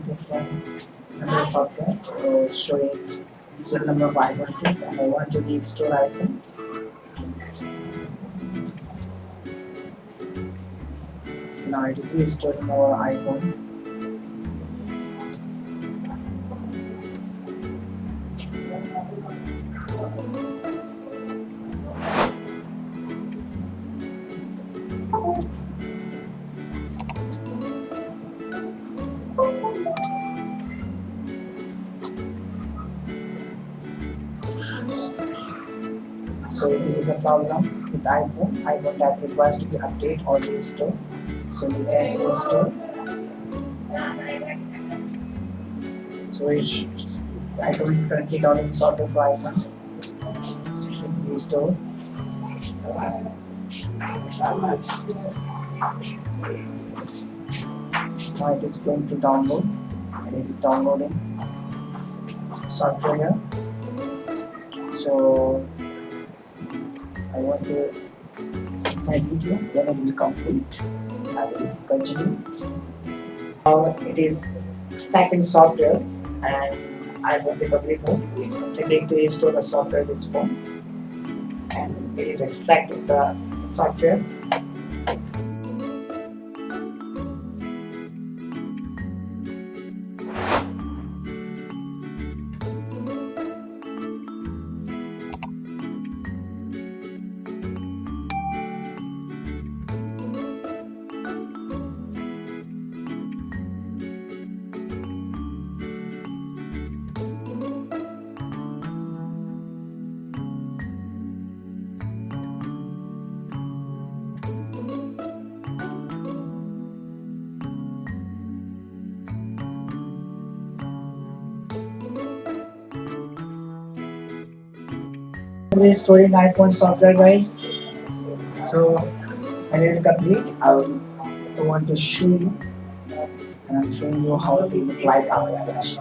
this one another software showing user number of iPhone 6 and I want to restore iPhone. Now it is restoring our iPhone. So it is a problem with iPhone that requires to be update or restore. So we can restore. So iPhone is currently downloading software for iPhone. So it should restore. Now it is going to download and it is downloading software here. So I want to skip my video. When it will complete, I will continue. Now it is extracting software and iPhone recovery mode is intending to restore the software this phone and it is extracting the software. Restoring iPhone software, guys. So when it will complete, I want to show you, and I'm showing you how to apply after flash.